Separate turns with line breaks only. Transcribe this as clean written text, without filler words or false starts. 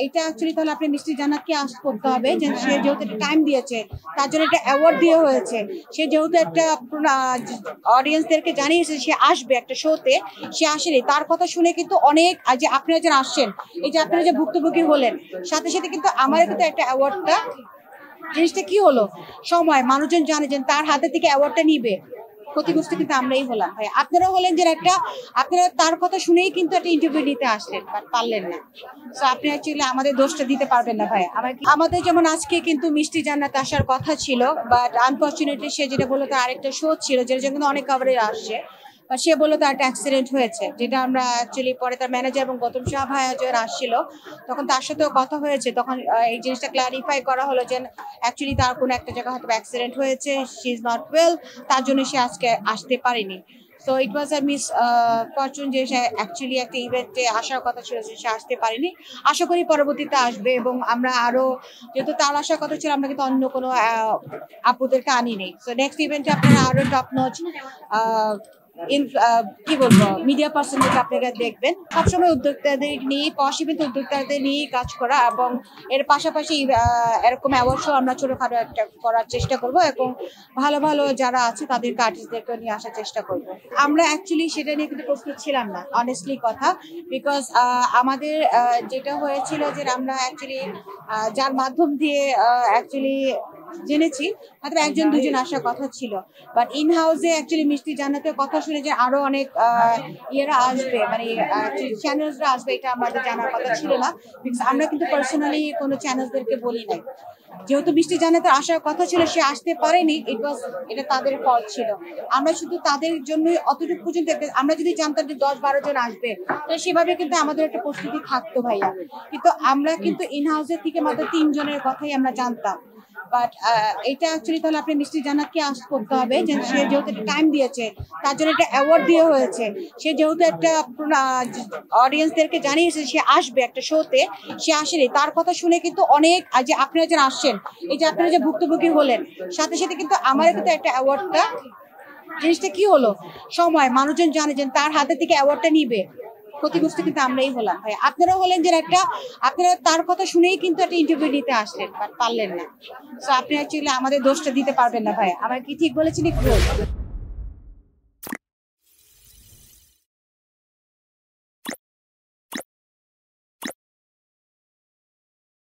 এটা অ্যাকচুয়ালি তাহলে আপনি মিষ্টি জান্নাতকে আস্ক করতে হবে যে সে যেহেতু একটা টাইম দিয়েছে, তার জন্য একটা অ্যাওয়ার্ড দিয়ে হয়েছে, সে যেহেতু একটা অডিয়েন্সদেরকে জানিয়েছে সে আসবে একটা শোতে, সে আসেনি। তার কথা শুনে কিন্তু অনেক যে আপনারা যারা আসছেন, এই যে আপনারা যে ভুক্তভোগী হলেন, সাথে সাথে কিন্তু আমার কিন্তু একটা অ্যাওয়ার্ডটা, জিনিসটা কি হলো, সময় মানুষজন জানে যে তার হাতে থেকে অ্যাওয়ার্ডটা নিবে, ক্ষতিগ্রস্ত কিন্তু আমরাই হলাম ভাই। আপনারাও হলেন যে একটা, আপনারা তার কথা শুনেই কিন্তু একটা ইন্টারভিউ নিতে আসলেন, বাট পারলেন না। সো আপনি অ্যাকচুয়ালি আমাদের দোষটা দিতে পারবেন না ভাই। আমাদের যেমন আজকে কিন্তু মিষ্টি জান্নাত আসার কথা ছিল, বাট আনফর্চুনেটলি সে যেটা বললো তার আরেকটা শো ছিল, যেটা কিন্তু অনেক কভারেজ আসছে, সে বললো তার একটা অ্যাক্সিডেন্ট হয়েছে, যেটা আমরা অ্যাকচুয়ালি পরে তার ম্যানেজার এবং গৌতম শাহ ভাইয়া যখন আসছিল তখন তার সাথেও কথা হয়েছে, তখন এই জিনিসটা ক্লারিফাই করা হলো যে অ্যাকচুয়ালি তার কোনো একটা জায়গায় হয়তো অ্যাক্সিডেন্ট হয়েছে, শি ইজ নট ওয়েল, তার জন্য সে আজকে আসতে পারেনি। So it was a miss Fortune যে সে অ্যাকচুয়ালি একটা ইভেন্টে আসার কথা ছিল, সে আসতে পারেনি। আশা করি পরবর্তীতে আসবে, এবং আমরা আরো, যেহেতু তার আসার কথা ছিল, আমরা কিন্তু অন্য কোনো আপুদেরকে আনি নেই। সো নেক্সট ইভেন্টে আপনারা আরো টপ নচ কি বলবো মিডিয়া পার্সনদেরকে আপনারা দেখবেন। সবসময় উদ্যোক্তাদের নিয়ে, পশ ইভেন্ট উদ্যোক্তাদের নিয়ে কাজ করা, এবং এর পাশাপাশি এরকম অ্যাওয়ার্ড শো আমরা ছোটখাটো একটা করার চেষ্টা করব, এবং ভালো ভালো যারা আছে তাদেরকে, আর্টিস্টদেরকে নিয়ে আসার চেষ্টা করব। আমরা অ্যাকচুয়ালি সেটা নিয়ে কিন্তু প্রস্তুত ছিলাম না, অনেস্টলি কথা, বিকজ আমাদের যেটা হয়েছিল যে আমরা অ্যাকচুয়ালি যার মাধ্যম দিয়ে অ্যাকচুয়ালি জেনেছি, হয়তো একজন দুজন আসার কথা ছিল, বাট ইন হাউসে অ্যাকচুয়ালি মিষ্টি জান্নাতের কথা শুনে যে আরো অনেক ইয়েরা আসবে, মানে চ্যানেলসরা আসবে, এটা আমাদের জানার কথা ছিল না, বিকজ আমরা কিন্তু পার্সোনালি কোনো চ্যানেলসদেরকে বলি নাই। যেহেতু মিষ্টি জান্নাতের আসার কথা ছিল, সে আসতে পারেনি, এটা তাদের ফল্ট ছিল। আমরা শুধু তাদের জন্য অতটুকু পর্যন্ত, আমরা যদি জানতাম যে 10-12 জন আসবে, তো সেভাবে কিন্তু আমাদের একটা প্রস্তুতি থাকতো ভাইয়া, কিন্তু আমরা কিন্তু ইন হাউসের থেকে মাত্র 3 জনের কথাই আমরা জানতাম। বাট এটা অ্যাকচুয়ালি তাহলে আপনি মিষ্টি জান্নাতকে আস্ক করতে হবে যে সে যেহেতু একটা টাইম দিয়েছে, তার জন্য একটা অ্যাওয়ার্ড দিয়ে হয়েছে, সে যেহেতু একটা অডিয়েন্সদেরকে জানিয়েছে সে আসবে একটা শোতে, সে আসেনি। তার কথা শুনে কিন্তু অনেক যে আপনারা যারা আসছেন, এই যে আপনারা যে ভুক্তভোগী হলেন, সাথে সাথে কিন্তু আমার কিন্তু একটা অ্যাওয়ার্ডটা, জিনিসটা কি হলো, সময় মানুষজন জানে যে তার হাতে থেকে অ্যাওয়ার্ডটা নিবে, ক্ষতিগ্রস্ত কিন্তু আমরাই হলাম ভাই। আপনারাও হলেন যে একটা, আপনারা তার কথা শুনেই কিন্তু একটা ইন্টারভিউ নিতে আসলেন, বাট পারলেন না। সো আপনি অ্যাকচুয়ালি আমাদের দোষটা দিতে পারবেন না ভাই। আমার কি ঠিক বলেছেন একটু?